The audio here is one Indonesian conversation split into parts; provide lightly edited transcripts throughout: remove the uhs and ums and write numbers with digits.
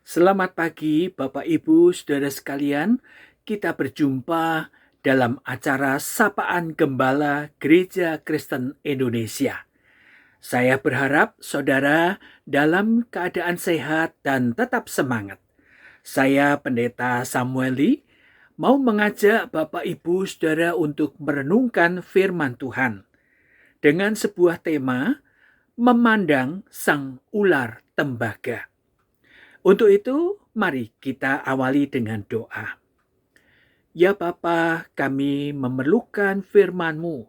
Selamat pagi, Bapak, Ibu, saudara sekalian. Kita berjumpa dalam acara Sapaan Gembala Gereja Kristen Indonesia. Saya berharap saudara dalam keadaan sehat dan tetap semangat. Saya Pendeta Samueli mau mengajak Bapak, Ibu, saudara untuk merenungkan firman Tuhan dengan sebuah tema memandang sang ular tembaga. Untuk itu, mari kita awali dengan doa. Ya Bapa, kami memerlukan firman-Mu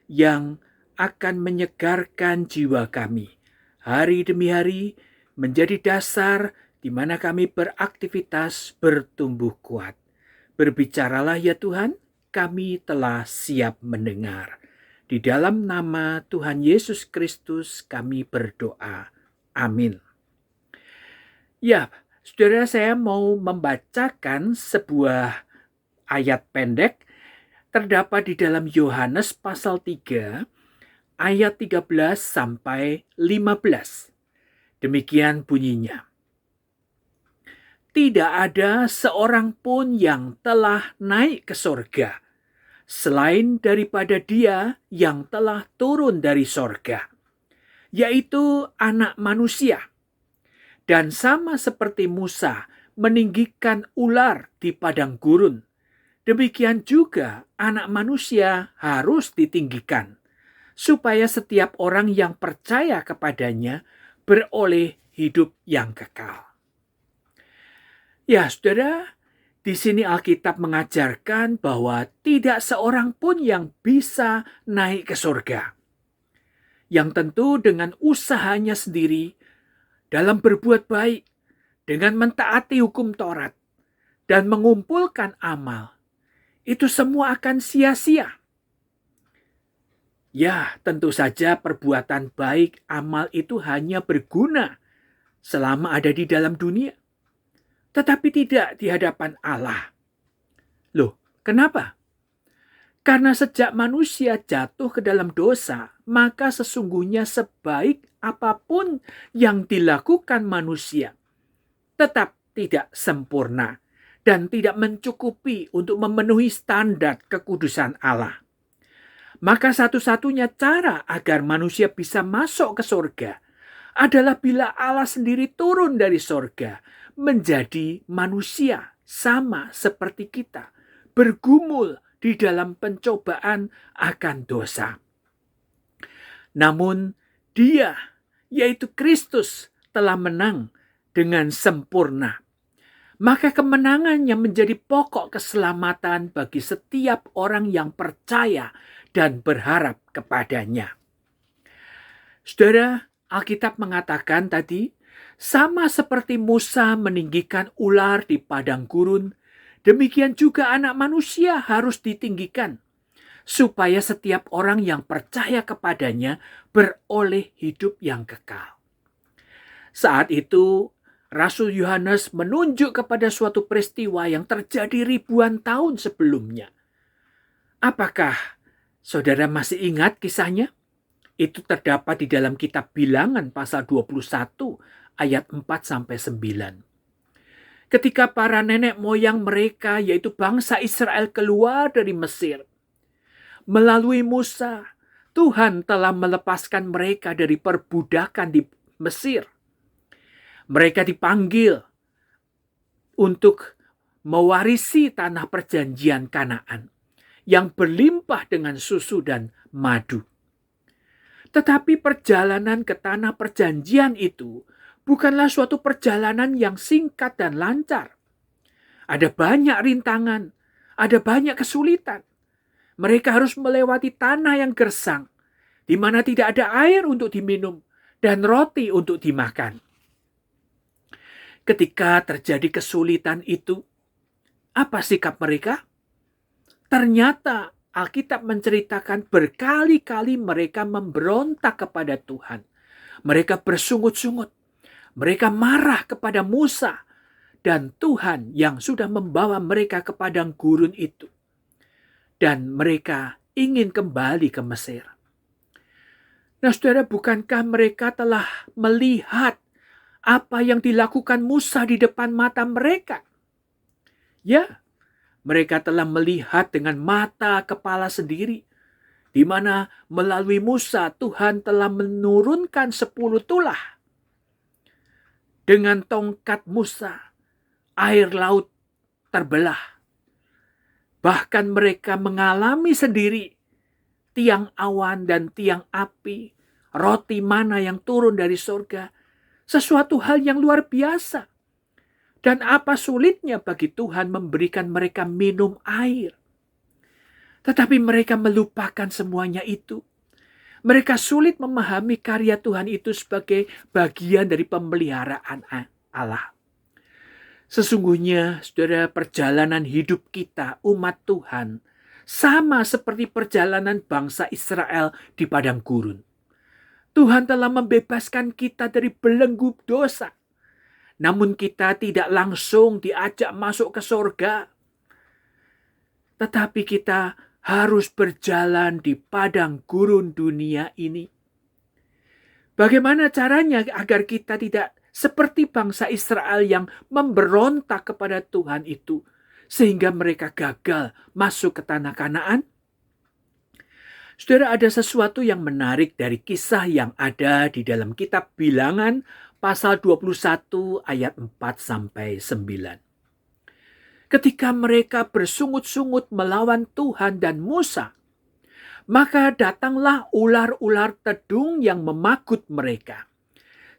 yang akan menyegarkan jiwa kami. Hari demi hari menjadi dasar di mana kami beraktivitas bertumbuh kuat. Berbicaralah ya Tuhan, kami telah siap mendengar. Di dalam nama Tuhan Yesus Kristus kami berdoa. Amin. Ya, saudara, saya mau membacakan sebuah ayat pendek terdapat di dalam Yohanes pasal 3 ayat 13 sampai 15. Demikian bunyinya. Tidak ada seorang pun yang telah naik ke sorga selain daripada Dia yang telah turun dari sorga, yaitu Anak Manusia. Dan sama seperti Musa meninggikan ular di padang gurun, demikian juga Anak Manusia harus ditinggikan, supaya setiap orang yang percaya kepadanya beroleh hidup yang kekal. Ya, saudara, di sini Alkitab mengajarkan bahwa tidak seorang pun yang bisa naik ke surga. Yang tentu dengan usahanya sendiri, dalam berbuat baik, dengan mentaati hukum Taurat, dan mengumpulkan amal, itu semua akan sia-sia. Ya, tentu saja perbuatan baik, amal itu hanya berguna selama ada di dalam dunia, tetapi tidak di hadapan Allah. Loh, kenapa? Karena sejak manusia jatuh ke dalam dosa, maka sesungguhnya sebaik apapun yang dilakukan manusia, tetap tidak sempurna dan tidak mencukupi untuk memenuhi standar kekudusan Allah. Maka satu-satunya cara agar manusia bisa masuk ke surga adalah bila Allah sendiri turun dari surga menjadi manusia sama seperti kita, bergumul di dalam pencobaan akan dosa. Namun Dia, yaitu Kristus, telah menang dengan sempurna. Maka kemenangannya menjadi pokok keselamatan bagi setiap orang yang percaya dan berharap kepadanya. Saudara, Alkitab mengatakan tadi, sama seperti Musa meninggikan ular di padang gurun, demikian juga Anak Manusia harus ditinggikan, supaya setiap orang yang percaya kepadanya beroleh hidup yang kekal. Saat itu, Rasul Yohanes menunjuk kepada suatu peristiwa yang terjadi ribuan tahun sebelumnya. Apakah saudara masih ingat kisahnya? Itu terdapat di dalam kitab Bilangan pasal 21 ayat 4-9. Ketika para nenek moyang mereka, yaitu bangsa Israel, keluar dari Mesir, melalui Musa, Tuhan telah melepaskan mereka dari perbudakan di Mesir. Mereka dipanggil untuk mewarisi tanah perjanjian Kanaan yang berlimpah dengan susu dan madu. Tetapi perjalanan ke tanah perjanjian itu bukanlah suatu perjalanan yang singkat dan lancar. Ada banyak rintangan, ada banyak kesulitan. Mereka harus melewati tanah yang gersang, di mana tidak ada air untuk diminum dan roti untuk dimakan. Ketika terjadi kesulitan itu, apa sikap mereka? Ternyata Alkitab menceritakan berkali-kali mereka memberontak kepada Tuhan. Mereka bersungut-sungut. Mereka marah kepada Musa dan Tuhan yang sudah membawa mereka ke padang gurun itu. Dan mereka ingin kembali ke Mesir. Nah, saudara, bukankah mereka telah melihat apa yang dilakukan Musa di depan mata mereka. Ya, mereka telah melihat dengan mata kepala sendiri, di mana melalui Musa Tuhan telah menurunkan 10 tulah. Dengan tongkat Musa, air laut terbelah. Bahkan mereka mengalami sendiri tiang awan dan tiang api, roti mana yang turun dari surga, sesuatu hal yang luar biasa. Dan apa sulitnya bagi Tuhan memberikan mereka minum air. Tetapi mereka melupakan semuanya itu. Mereka sulit memahami karya Tuhan itu sebagai bagian dari pemeliharaan Allah. Sesungguhnya, saudara, perjalanan hidup kita, umat Tuhan, sama seperti perjalanan bangsa Israel di padang gurun. Tuhan telah membebaskan kita dari belenggu dosa. Namun kita tidak langsung diajak masuk ke surga. Tetapi kita harus berjalan di padang gurun dunia ini. Bagaimana caranya agar kita tidak seperti bangsa Israel yang memberontak kepada Tuhan itu, sehingga mereka gagal masuk ke tanah Kanaan? Saudara, ada sesuatu yang menarik dari kisah yang ada di dalam kitab Bilangan pasal 21 ayat 4-9. Ketika mereka bersungut-sungut melawan Tuhan dan Musa, maka datanglah ular-ular tedung yang memagut mereka.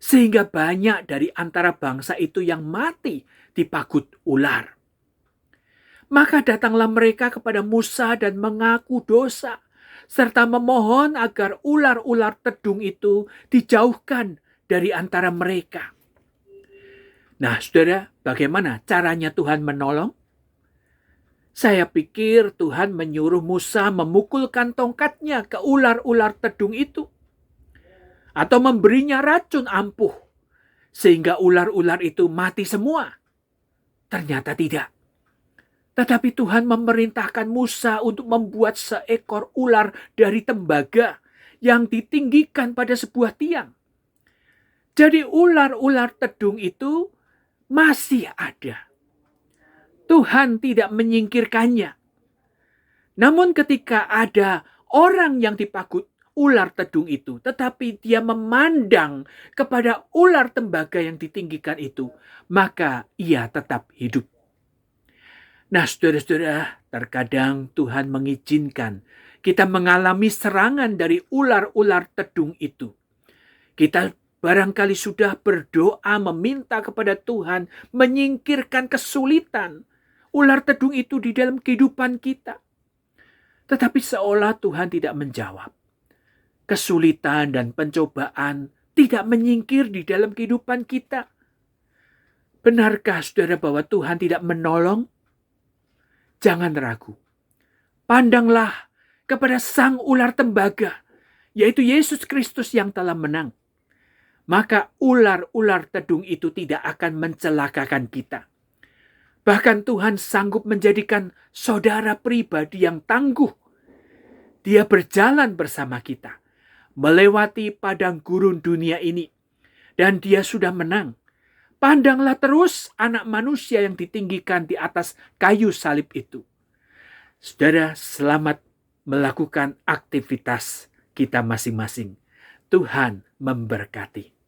Sehingga banyak dari antara bangsa itu yang mati dipagut ular. Maka datanglah mereka kepada Musa dan mengaku dosa, serta memohon agar ular-ular tedung itu dijauhkan dari antara mereka. Nah, saudara, bagaimana caranya Tuhan menolong? Saya pikir Tuhan menyuruh Musa memukulkan tongkatnya ke ular-ular tedung itu. Atau memberinya racun ampuh, sehingga ular-ular itu mati semua. Ternyata tidak. Tetapi Tuhan memerintahkan Musa untuk membuat seekor ular dari tembaga yang ditinggikan pada sebuah tiang. Jadi ular-ular tedung itu masih ada. Tuhan tidak menyingkirkannya. Namun ketika ada orang yang dipagut ular tedung itu, tetapi dia memandang kepada ular tembaga yang ditinggikan itu, maka ia tetap hidup. Nah, saudara-saudara, terkadang Tuhan mengizinkan kita mengalami serangan dari ular-ular tedung itu. Kita barangkali sudah berdoa meminta kepada Tuhan menyingkirkan kesulitan ular tedung itu di dalam kehidupan kita. Tetapi seolah Tuhan tidak menjawab. Kesulitan dan pencobaan tidak menyingkir di dalam kehidupan kita. Benarkah saudara bahwa Tuhan tidak menolong? Jangan ragu. Pandanglah kepada sang ular tembaga, yaitu Yesus Kristus yang telah menang. Maka ular-ular tedung itu tidak akan mencelakakan kita. Bahkan Tuhan sanggup menjadikan saudara pribadi yang tangguh. Dia berjalan bersama kita, melewati padang gurun dunia ini. Dan dia sudah menang. Pandanglah terus anak manusia yang ditinggikan di atas kayu salib itu. Saudara, selamat melakukan aktivitas kita masing-masing. Tuhan memberkati.